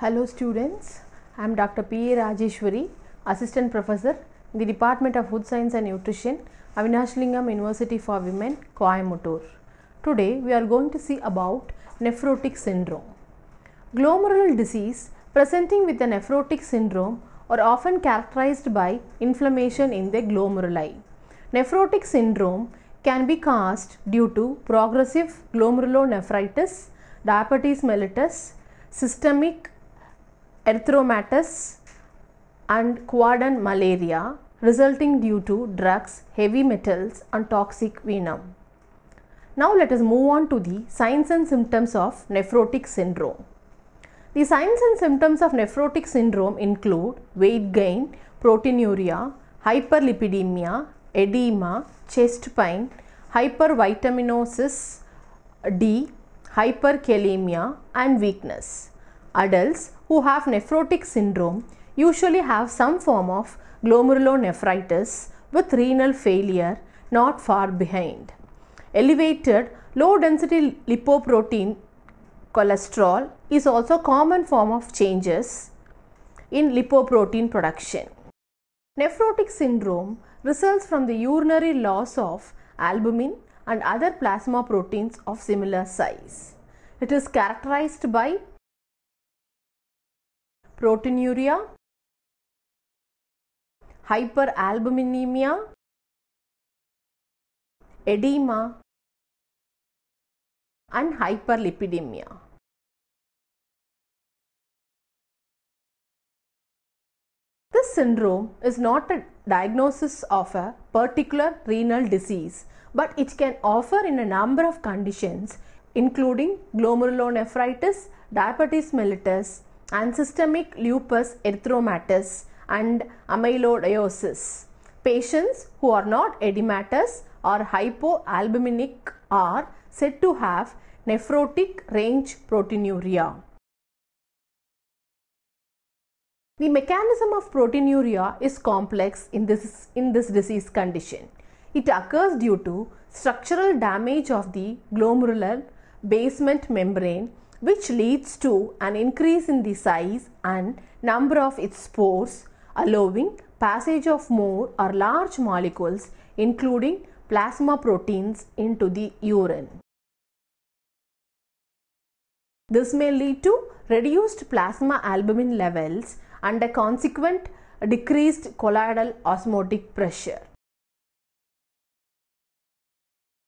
Hello students, I am Dr. P. A. Rajeshwari, Assistant Professor in the Department of Food Science and Nutrition, Avinashlingam University for Women, Coimbatore. Today we are going to see about nephrotic syndrome. Glomerular disease presenting with the nephrotic syndrome are often characterized by inflammation in the glomeruli. Nephrotic syndrome can be caused due to progressive glomerulonephritis, diabetes mellitus, systemic erythromatous and quadern malaria resulting due to drugs, heavy metals and toxic venom. Now let us move on to the signs and symptoms of nephrotic syndrome. The signs and symptoms of nephrotic syndrome include weight gain, proteinuria, hyperlipidemia, edema, chest pain, hypervitaminosis D, hyperkalemia and weakness. Adults who have nephrotic syndrome usually have some form of glomerulonephritis with renal failure not far behind. Elevated low density lipoprotein cholesterol is also a common form of changes in lipoprotein production. Nephrotic syndrome results from the urinary loss of albumin and other plasma proteins of similar size. It is characterized by proteinuria, hyperalbuminemia, edema and hyperlipidemia. This syndrome is not a diagnosis of a particular renal disease, but it can occur in a number of conditions including glomerulonephritis, diabetes mellitus and systemic lupus erythromatous and amyloidosis. Patients who are not edematous or hypoalbuminic are said to have nephrotic range proteinuria. The mechanism of proteinuria is complex in this disease condition. It occurs due to structural damage of the glomerular basement membrane, which leads to an increase in the size and number of its spores, allowing passage of more or large molecules including plasma proteins into the urine. This may lead to reduced plasma albumin levels and a consequent decreased colloidal osmotic pressure.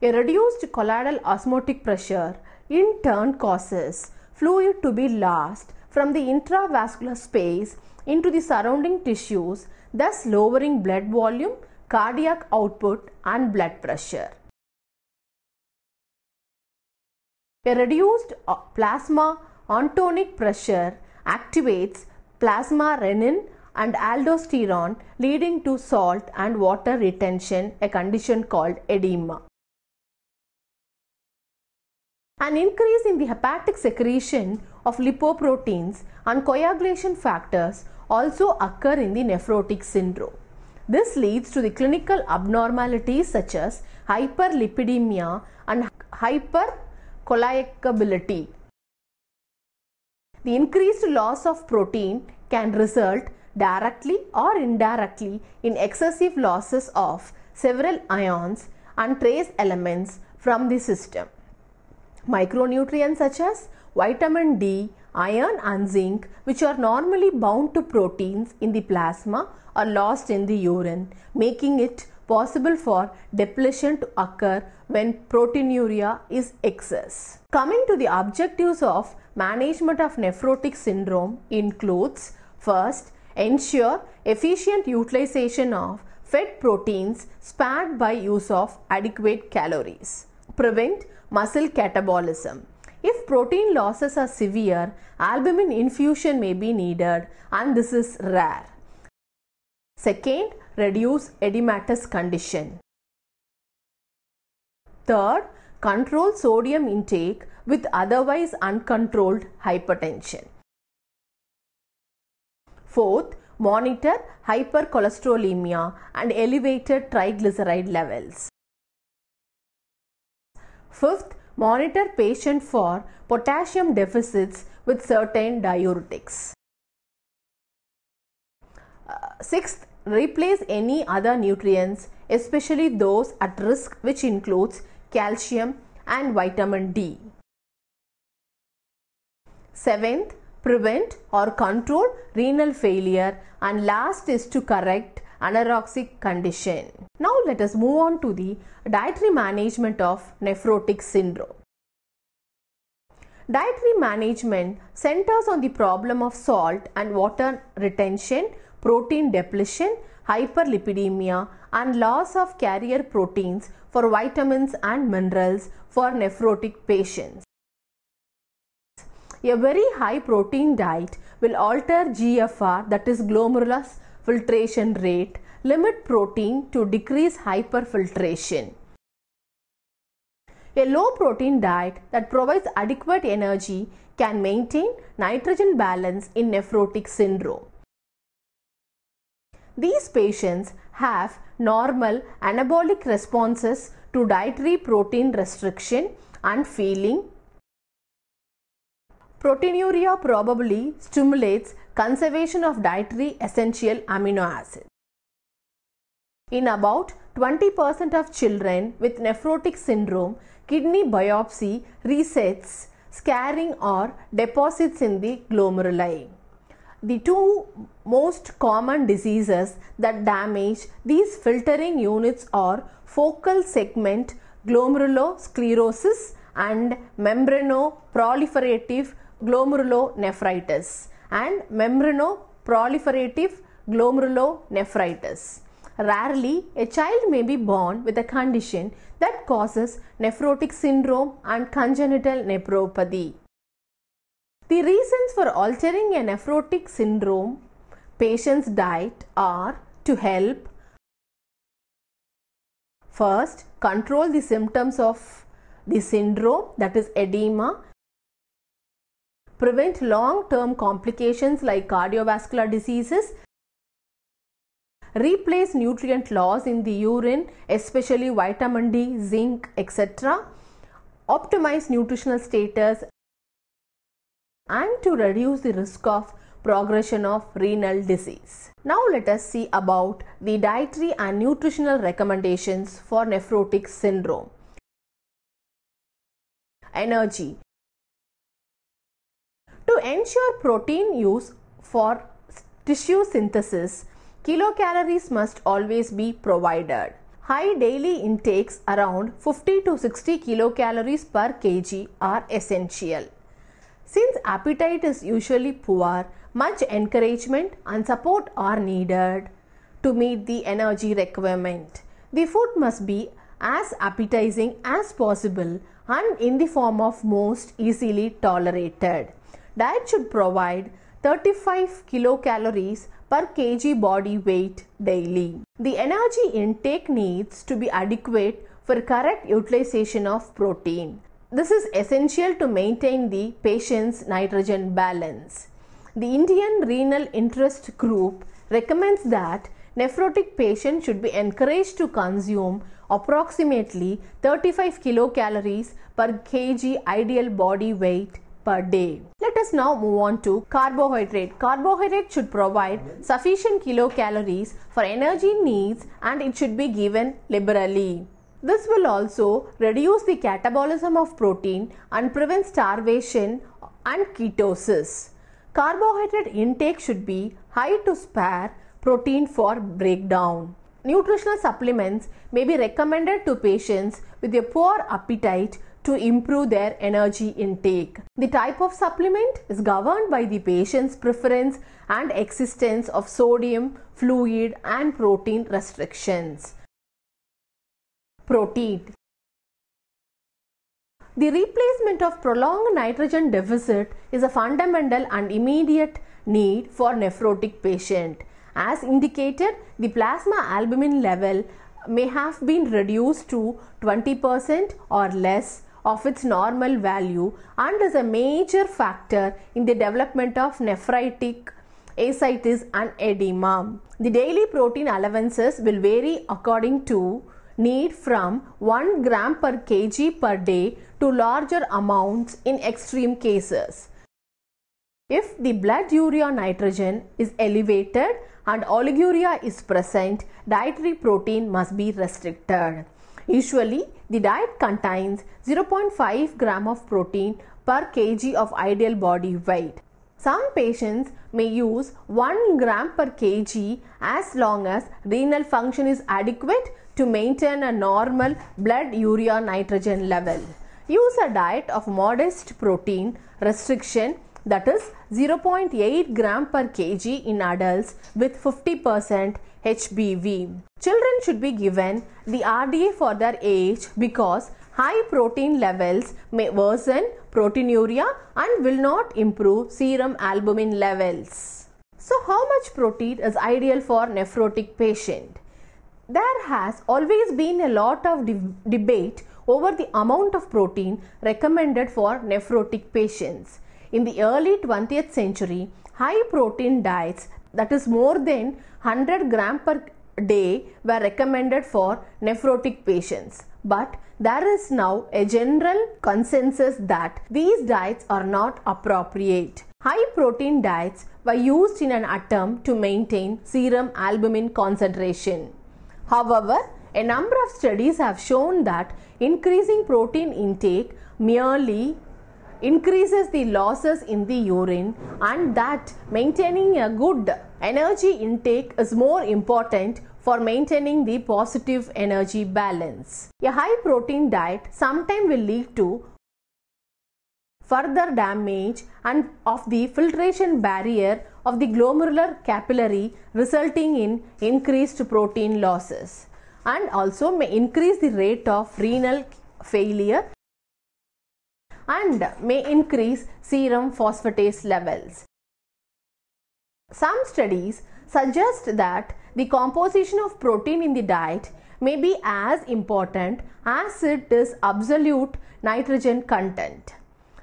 A reduced colloidal osmotic pressure in turn causes fluid to be lost from the intravascular space into the surrounding tissues, thus lowering blood volume, cardiac output and blood pressure. A reduced plasma ontonic pressure activates plasma renin and aldosterone, leading to salt and water retention, a condition called edema. An increase in the hepatic secretion of lipoproteins and coagulation factors also occur in the nephrotic syndrome. This leads to the clinical abnormalities such as hyperlipidemia and hypercoagulability. The increased loss of protein can result directly or indirectly in excessive losses of several ions and trace elements from the system. Micronutrients such as vitamin D, iron and zinc, which are normally bound to proteins in the plasma, are lost in the urine, making it possible for depletion to occur when proteinuria is excess. Coming to the objectives of management of nephrotic syndrome includes: first, ensure efficient utilization of fed proteins spared by use of adequate calories. Prevent muscle catabolism. If protein losses are severe, albumin infusion may be needed and this is rare. Second, reduce edematous condition. Third, control sodium intake with otherwise uncontrolled hypertension. Fourth, monitor hypercholesterolemia and elevated triglyceride levels. Fifth, Monitor patient for potassium deficits with certain diuretics. Sixth, replace any other nutrients, especially those at risk, which includes calcium and vitamin D. Seventh, prevent or control renal failure, and last is to correct anorexic condition. Now let us move on to the dietary management of nephrotic syndrome. Dietary management centers on the problem of salt and water retention, protein depletion, hyperlipidemia, and loss of carrier proteins for vitamins and minerals for nephrotic patients. A very high protein diet will alter GFR, that is glomerular filtration rate, limit protein to decrease hyperfiltration. A low protein diet that provides adequate energy can maintain nitrogen balance in nephrotic syndrome. These patients have normal anabolic responses to dietary protein restriction and feeling. Proteinuria probably stimulates conservation of dietary essential amino acids. In about 20% of children with nephrotic syndrome, kidney biopsy resets scarring or deposits in the glomeruli. The two most common diseases that damage these filtering units are focal segment glomerulosclerosis and membranoproliferative glomerulonephritis and membranoproliferative glomerulonephritis. Rarely, a child may be born with a condition that causes nephrotic syndrome and congenital nephropathy. The reasons for altering a nephrotic syndrome patient's diet are to help: first, control the symptoms of the syndrome, that is edema, prevent long-term complications like cardiovascular diseases, replace nutrient loss in the urine, especially vitamin D, zinc, etc., optimize nutritional status, and to reduce the risk of progression of renal disease. Now let us see about the dietary and nutritional recommendations for nephrotic syndrome. Energy. To ensure protein use for tissue synthesis, kilocalories must always be provided. High daily intakes around 50 to 60 kilocalories per kg are essential. Since appetite is usually poor, much encouragement and support are needed to meet the energy requirement. The food must be as appetizing as possible and in the form of most easily tolerated. Diet should provide 35 kilocalories per kg body weight daily. The energy intake needs to be adequate for correct utilization of protein. This is essential to maintain the patient's nitrogen balance. The Indian Renal Interest Group recommends that nephrotic patients should be encouraged to consume approximately 35 kilocalories per kg ideal body weight per day. Let us now move on to carbohydrate. Carbohydrate should provide sufficient kilocalories for energy needs and it should be given liberally. This will also reduce the catabolism of protein and prevent starvation and ketosis. Carbohydrate intake should be high to spare protein for breakdown. Nutritional supplements may be recommended to patients with a poor appetite to improve their energy intake. The type of supplement is governed by the patient's preference and existence of sodium, fluid, and protein restrictions. Protein. The replacement of prolonged nitrogen deficit is a fundamental and immediate need for nephrotic patient. As indicated, the plasma albumin level may have been reduced to 20% or less of its normal value and is a major factor in the development of nephritic ascites and edema. The daily protein allowances will vary according to need from 1 gram per kg per day to larger amounts in extreme cases. If the blood urea nitrogen is elevated and oliguria is present, dietary protein must be restricted. Usually, the diet contains 0.5 gram of protein per kg of ideal body weight. Some patients may use 1 gram per kg as long as renal function is adequate to maintain a normal blood urea nitrogen level. Use a diet of modest protein restriction, that is 0.8 gram per kg in adults with 50% HBV. Children should be given the RDA for their age because high protein levels may worsen proteinuria and will not improve serum albumin levels. So how much protein is ideal for nephrotic patient? There has always been a lot of debate over the amount of protein recommended for nephrotic patients. In the early 20th century, high protein diets, that is more than 100 gram per day, were recommended for nephrotic patients. But there is now a general consensus that these diets are not appropriate. High protein diets were used in an attempt to maintain serum albumin concentration. However, a number of studies have shown that increasing protein intake merely increases the losses in the urine and that maintaining a good energy intake is more important for maintaining the positive energy balance. A high protein diet sometimes will lead to further damage and of the filtration barrier of the glomerular capillary, resulting in increased protein losses, and also may increase the rate of renal failure and may increase serum phosphatase levels. Some studies suggest that the composition of protein in the diet may be as important as it is absolute nitrogen content.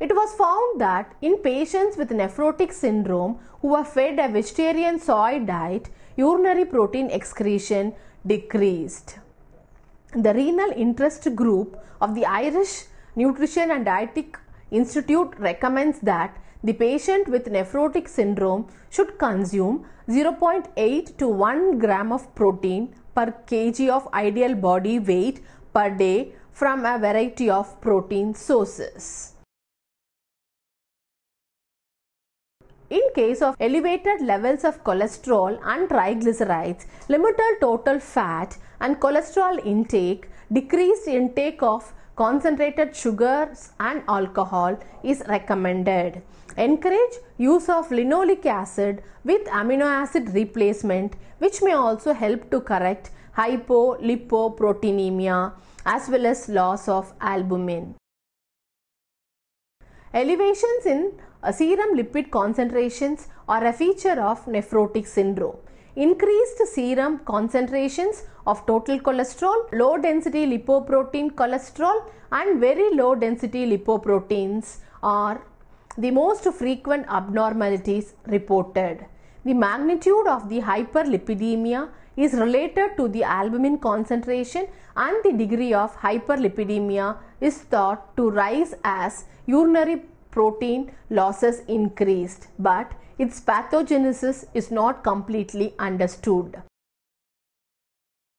It was found that in patients with nephrotic syndrome who were fed a vegetarian soy diet, urinary protein excretion decreased. The renal interest group of the Irish Nutrition and Dietetic Institute recommends that the patient with nephrotic syndrome should consume 0.8 to 1 gram of protein per kg of ideal body weight per day from a variety of protein sources. In case of elevated levels of cholesterol and triglycerides, limited total fat and cholesterol intake, decreased intake of concentrated sugars and alcohol is recommended. Encourage use of linoleic acid with amino acid replacement, which may also help to correct hypolipoproteinemia as well as loss of albumin. Elevations in serum lipid concentrations are a feature of nephrotic syndrome. Increased serum concentrations of total cholesterol, low density lipoprotein cholesterol and very low density lipoproteins are the most frequent abnormalities reported. The magnitude of the hyperlipidemia is related to the albumin concentration, and the degree of hyperlipidemia is thought to rise as urinary protein losses increased, but its pathogenesis is not completely understood.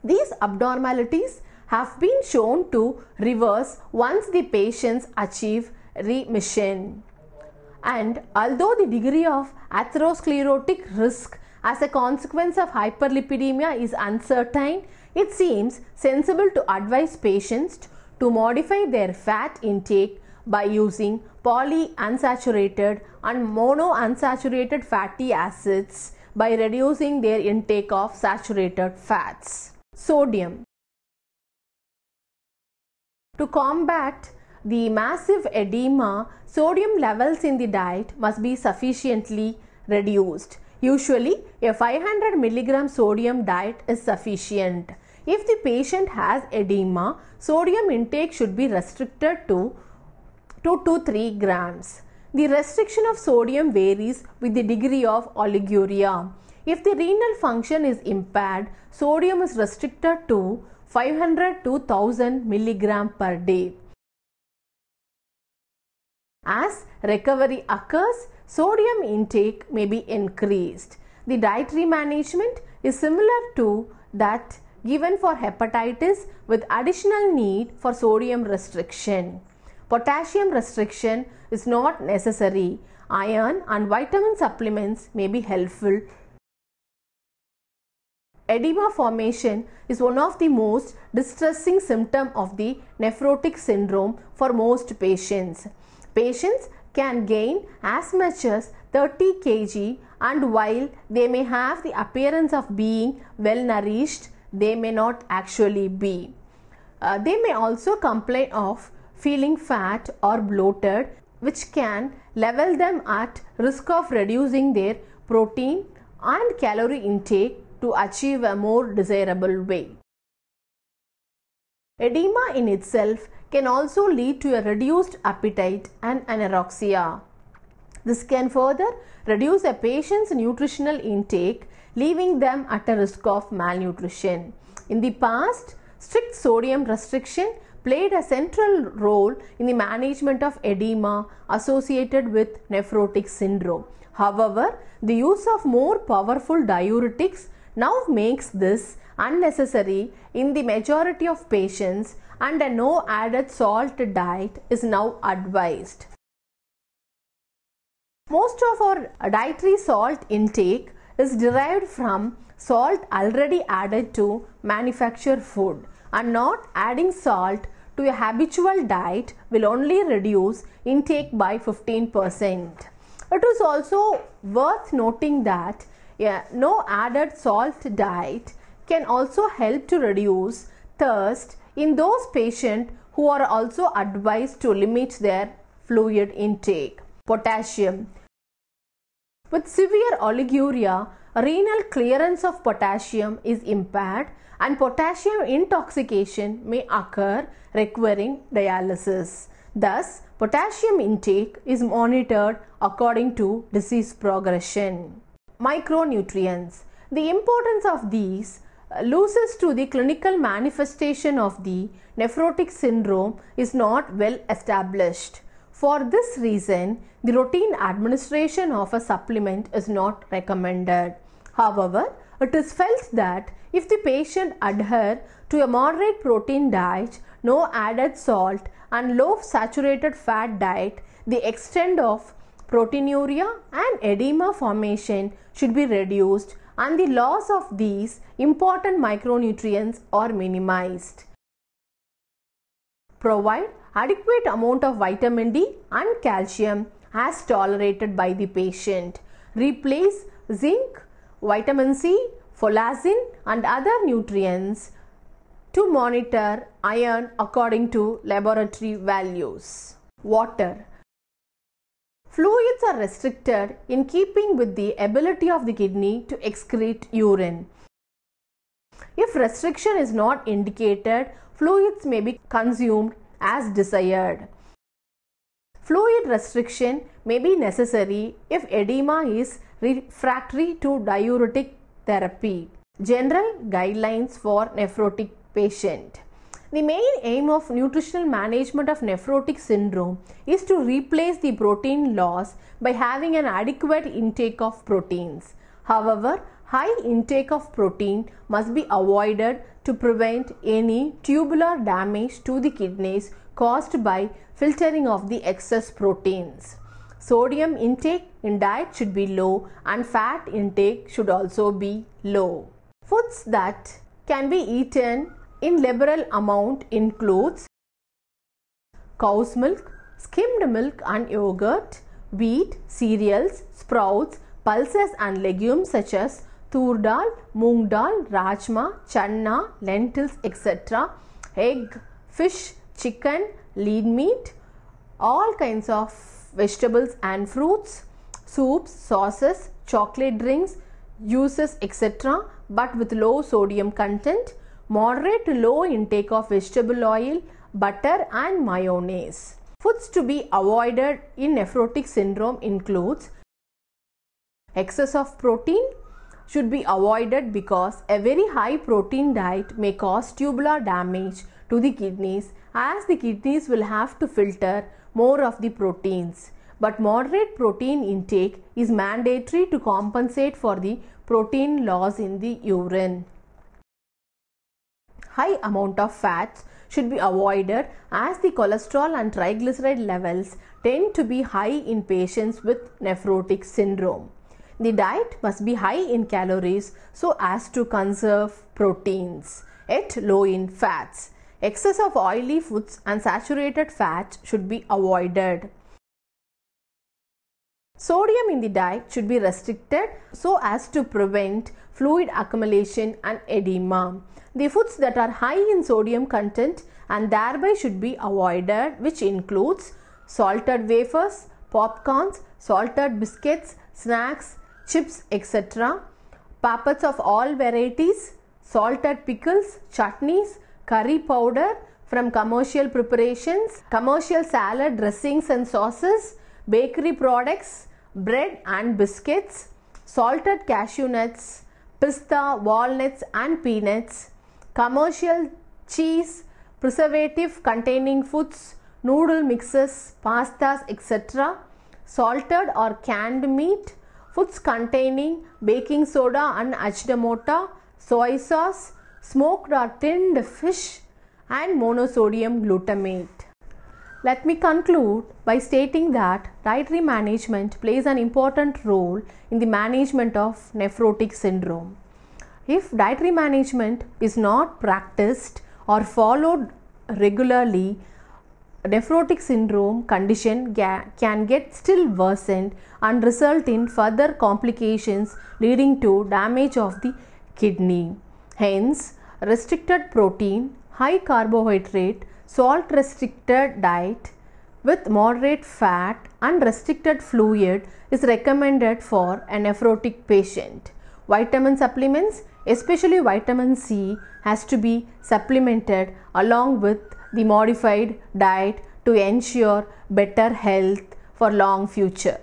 These abnormalities have been shown to reverse once the patients achieve remission. And although the degree of atherosclerotic risk as a consequence of hyperlipidemia is uncertain, it seems sensible to advise patients to modify their fat intake by using polyunsaturated and monounsaturated fatty acids by reducing their intake of saturated fats. Sodium. To combat the massive edema, sodium levels in the diet must be sufficiently reduced. Usually, a 500 mg sodium diet is sufficient. If the patient has edema, sodium intake should be restricted to 2 to 3 grams. The restriction of sodium varies with the degree of oliguria. If the renal function is impaired, sodium is restricted to 500 to 1000 mg per day. As recovery occurs, sodium intake may be increased. The dietary management is similar to that given for hepatitis with additional need for sodium restriction. Potassium restriction is not necessary. Iron and vitamin supplements may be helpful. Edema formation is one of the most distressing symptoms of the nephrotic syndrome for most patients. Patients can gain as much as 30 kg, and while they may have the appearance of being well nourished, they may not actually be. They may also complain of feeling fat or bloated, which can level them at risk of reducing their protein and calorie intake to achieve a more desirable weight. Edema in itself can also lead to a reduced appetite and anorexia. This can further reduce a patient's nutritional intake, leaving them at a risk of malnutrition. In the past, strict sodium restriction played a central role in the management of edema associated with nephrotic syndrome. However, the use of more powerful diuretics now makes this unnecessary in the majority of patients, and a no added salt diet is now advised. Most of our dietary salt intake is derived from salt already added to manufactured food, and not adding salt to a habitual diet will only reduce intake by 15%. It is also worth noting that no added salt diet can also help to reduce thirst in those patients who are also advised to limit their fluid intake. Potassium. With severe oliguria, renal clearance of potassium is impaired, and potassium intoxication may occur, requiring dialysis. Thus, potassium intake is monitored according to disease progression. Micronutrients. The importance of these loses to the clinical manifestation of the nephrotic syndrome is not well established. For this reason, the routine administration of a supplement is not recommended. However, it is felt that if the patient adheres to a moderate protein diet, no added salt, and low saturated fat diet, the extent of proteinuria and edema formation should be reduced, and the loss of these important micronutrients are minimized. Provide adequate amount of vitamin D and calcium as tolerated by the patient. Replace zinc, vitamin C, folacin and other nutrients to monitor iron according to laboratory values. Water. Fluids are restricted in keeping with the ability of the kidney to excrete urine. If restriction is not indicated, fluids may be consumed as desired. Fluid restriction may be necessary if edema is refractory to diuretic therapy. General guidelines for nephrotic patient. The main aim of nutritional management of nephrotic syndrome is to replace the protein loss by having an adequate intake of proteins. However, high intake of protein must be avoided to prevent any tubular damage to the kidneys caused by filtering of the excess proteins. Sodium intake in diet should be low, and fat intake should also be low. Foods that can be eaten in liberal amount includes cow's milk, skimmed milk and yogurt, wheat, cereals, sprouts, pulses and legumes such as tur dal, moong dal, rajma, channa, lentils, etc., egg, fish, chicken, lean meat, all kinds of vegetables and fruits, soups, sauces, chocolate drinks, juices, etc., but with low sodium content, moderate to low intake of vegetable oil, butter and mayonnaise. Foods to be avoided in nephrotic syndrome includes excess of protein should be avoided because a very high protein diet may cause tubular damage to the kidneys, as the kidneys will have to filter more of the proteins. But moderate protein intake is mandatory to compensate for the protein loss in the urine. High amount of fats should be avoided as the cholesterol and triglyceride levels tend to be high in patients with nephrotic syndrome. The diet must be high in calories so as to conserve proteins, yet low in fats. Excess of oily foods and saturated fats should be avoided. Sodium in the diet should be restricted so as to prevent fluid accumulation and edema. The foods that are high in sodium content and thereby should be avoided, which includes salted wafers, popcorns, salted biscuits, snacks, chips, etc., packets of all varieties, salted pickles, chutneys, curry powder from commercial preparations, commercial salad dressings and sauces, bakery products, bread and biscuits, salted cashew nuts, pista, walnuts and peanuts, commercial cheese, preservative containing foods, noodle mixes, pastas, etc., salted or canned meat, foods containing baking soda and ajinomoto, soy sauce, smoked or tinned fish, and monosodium glutamate. Let me conclude by stating that dietary management plays an important role in the management of nephrotic syndrome. If dietary management is not practiced or followed regularly, nephrotic syndrome condition can get still worsened and result in further complications leading to damage of the kidney. Hence, restricted protein, high carbohydrate, salt restricted diet with moderate fat and restricted fluid is recommended for a nephrotic patient. Vitamin supplements, especially vitamin C, has to be supplemented along with the modified diet to ensure better health for long future.